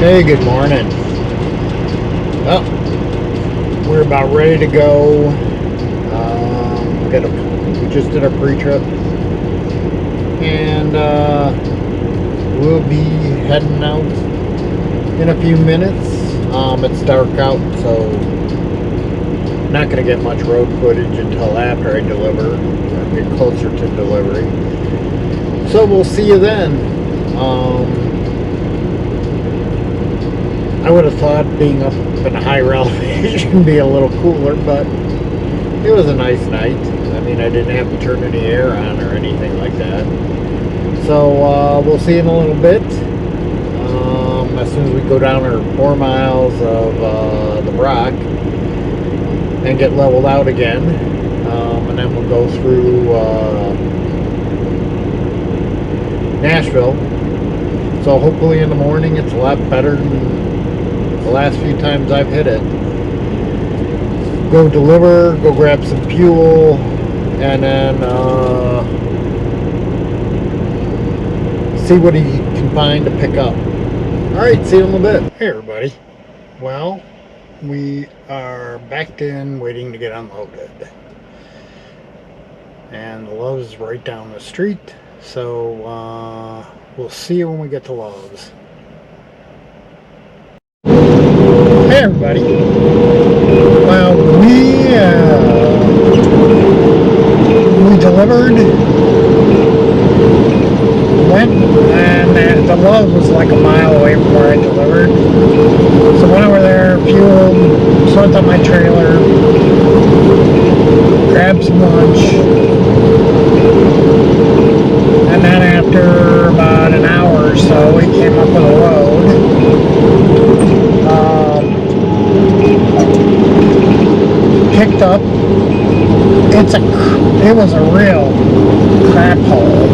Hey, good morning. Well, we're about ready to go. We just did our pre-trip, and we'll be heading out in a few minutes. It's dark out, so not going to get much road footage until after I deliver or get closer to delivery. So we'll see you then. I would have thought being up in a higher elevation would be a little cooler, but it was a nice night. I mean, I didn't have to turn any air on or anything like that. So we'll see in a little bit. As soon as we go down our 4 miles of the Brock and get leveled out again, and then we'll go through Nashville. So hopefully in the morning it's a lot better than the last few times I've hit it. Go deliver, go grab some fuel, and then see what he can find to pick up. Alright, see you in a little bit. Hey everybody. Well, we are backed in waiting to get unloaded. And the Lowe's is right down the street. So we'll see you when we get to Lowe's. Hey everybody. Well, we delivered, went, and the Lowe's was like a mile away from where I delivered. So went over there, fueled, sorted out my trailer, grabbed some lunch, and then after about an hour or so, we came up with a load. Picked up. It was a real crap hole.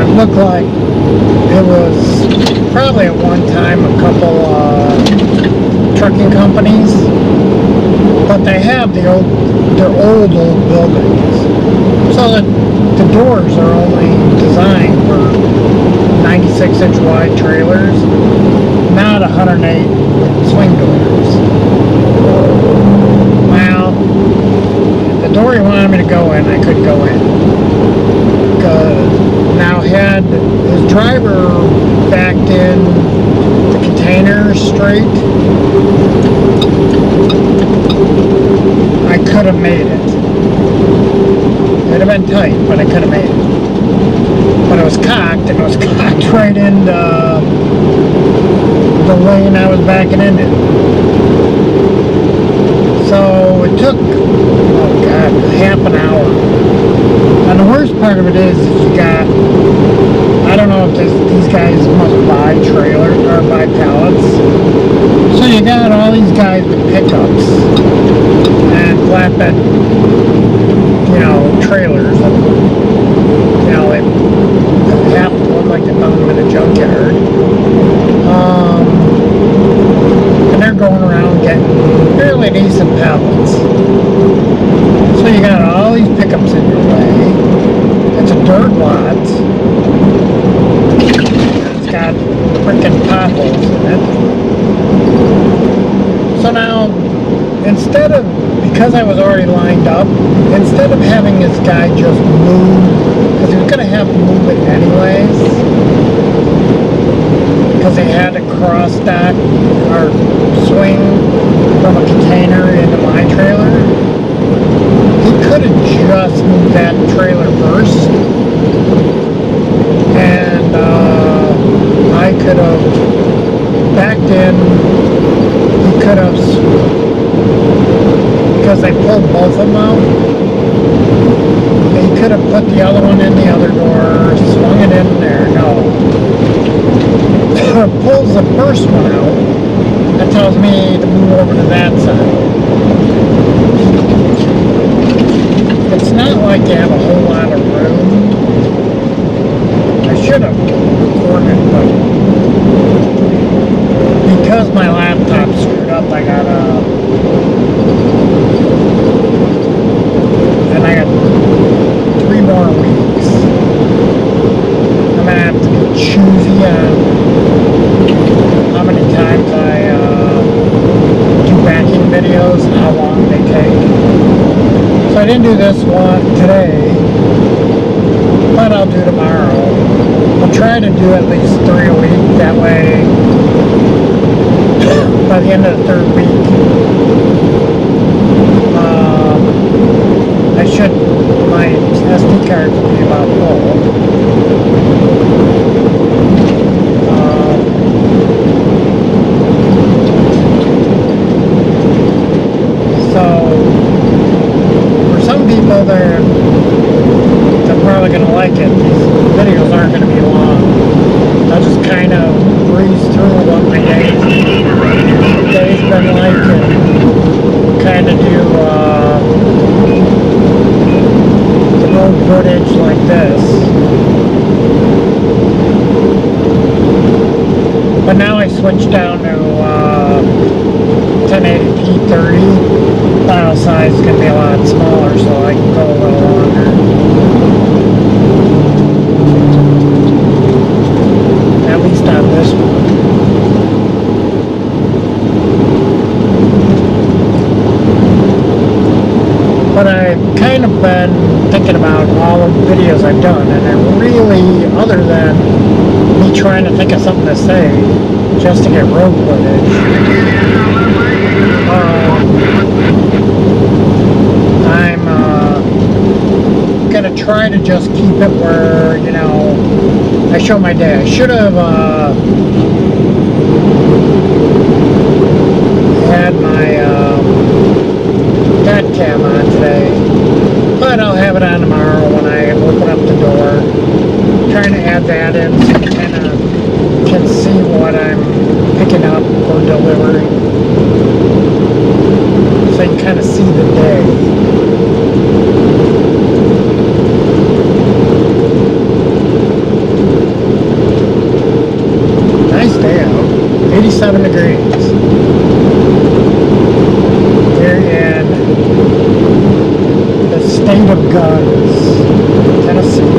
It looked like it was probably at one time a couple trucking companies, but they have their old buildings, so that the doors are only designed for 96-inch wide trailers, not 108 swing doors. Well, the door he wanted me to go in, I couldn't go in. Now, had his driver backed in the containers straight, I could have made it. It'd have been tight, but I could have made it. But it was cocked, and it was cocked right into the lane I was backing into. So it took, oh God, half an hour. And the worst part of it is you got, I don't know if these guys must buy trailers or buy pallets. So you got all these guys with pickups and flatbed, trailers. And, they have to look like they found them in a junkyard. And they're going around getting fairly decent pallets. So you got all these pickups in your way. It's a dirt lot. It's got freaking potholes in it. So now, because I was already lined up, instead of having this guy just move, because he was going to have to move it anyways, because he had to cross-dock or swing from a container into my trailer, he could have just moved that trailer first, and I could have backed in. He could have, because they pulled both of them out, he could have put the other one in the other door, swung it in there. No. Pulls the first one out, that tells me to move over to that side. It's not like you have a whole lot of room. I should have recorded, but because my laptop screwed up, I got and I got 3 more weeks. I'm gonna have to be choosy on try to do at least 3 a week. That way, by the end of the 3rd week, my SD card will be about full. So, for some people, they're probably going to like it. These videos aren't going to be long. I'll just kind of breeze through what my day's been like and kind of do the road footage like this. But now I switched down to 1080p 30. File size is going to be a lot smaller, so I can go a little longer. At least on this one. But I've kind of been thinking about all of the videos I've done, and I really, other than me trying to think of something to say just to get road footage, I'm gonna try to just keep it where, you know, I show my day. I should have had my dad cam on today, but I'll have it on tomorrow when I open up the door. I'm trying to add that in so you kind of can see what I'm picking up or delivering, so you can kind of see the day. Nice day out, 87 degrees. Here in the state of guns, Tennessee.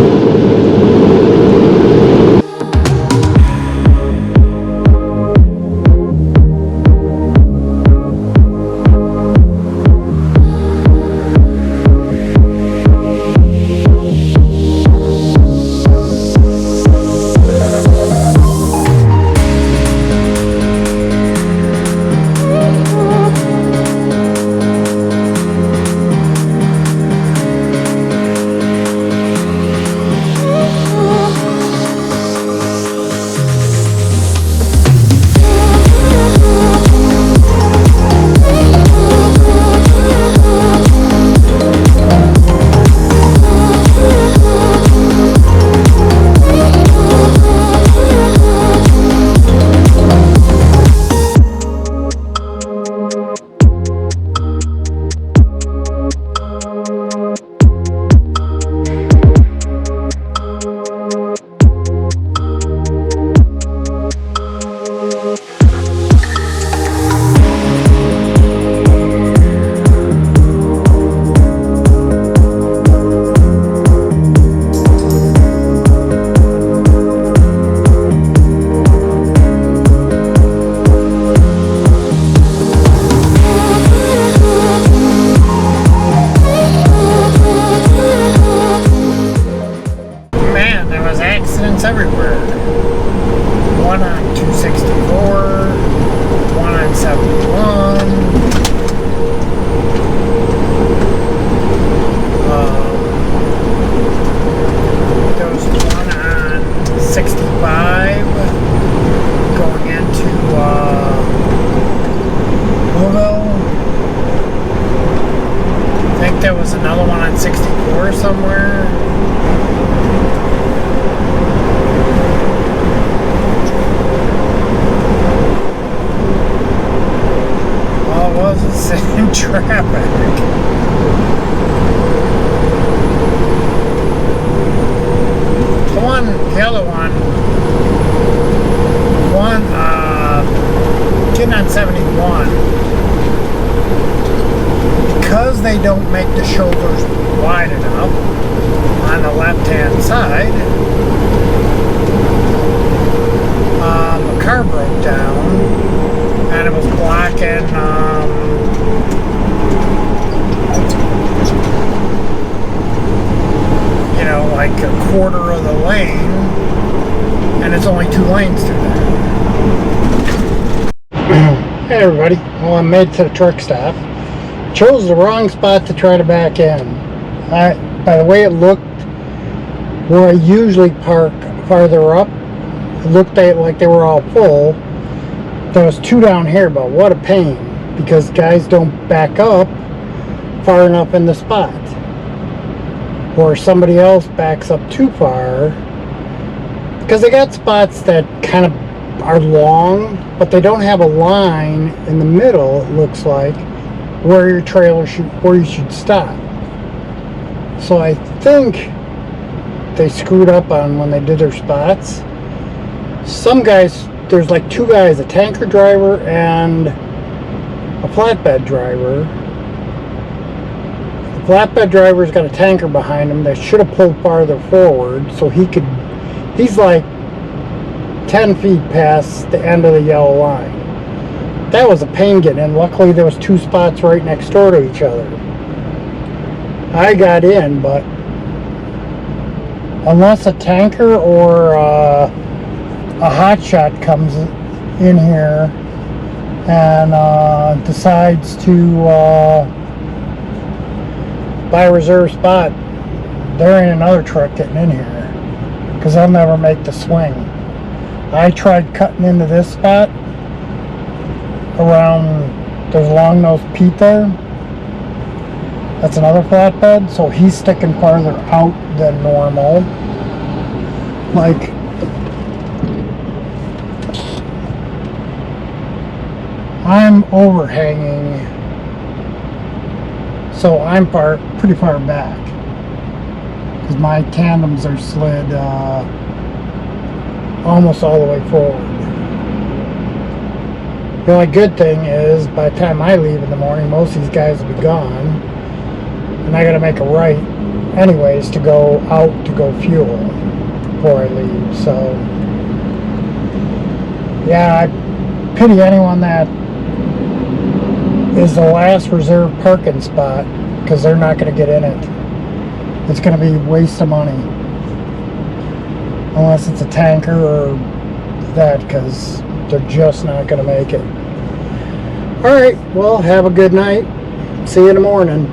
Everywhere. One on 264, one on 71. There was one on 65 going into Louisville. I think there was another one on 64 somewhere. Was the same traffic. The other one, getting on 71, because they don't make the shoulders wide enough on the left-hand side. The car broke down, and it was blocking like a quarter of the lane, everybody. Well, I'm made to the truck stop. Chose the wrong spot to try to back in. By the way it looked, where I usually park farther up, it looked like they were all full. There was 2 down here, but what a pain, because guys don't back up far enough in the spot, or somebody else backs up too far, because they got spots that kind of are long, but they don't have a line in the middle, it looks like, where your trailer where you should stop. So I think they screwed up on when they did their spots. Some guys, there's like 2 guys, a tanker driver and a flatbed driver. The flatbed driver's got a tanker behind him that should have pulled farther forward, so he's like 10 feet past the end of the yellow line. That was a pain getting in. Luckily there was 2 spots right next door to each other. I got in, but unless a tanker or a hotshot comes in here and decides to buy a reserve spot, there ain't another truck getting in here, because they'll never make the swing. I tried cutting into this spot around, there's long-nosed Pete there. That's another flatbed, so he's sticking farther out than normal. Like, I'm overhanging, so I'm pretty far back, because my tandems are slid almost all the way forward. The only good thing is, by the time I leave in the morning, most of these guys will be gone, and I gotta make a right anyways to go out to go fuel before I leave. So yeah, I pity anyone that is the last reserve parking spot, because they're not going to get in it. It's going to be a waste of money, unless it's a tanker or that, because they're just not going to make it. Alright, well, have a good night. See you in the morning.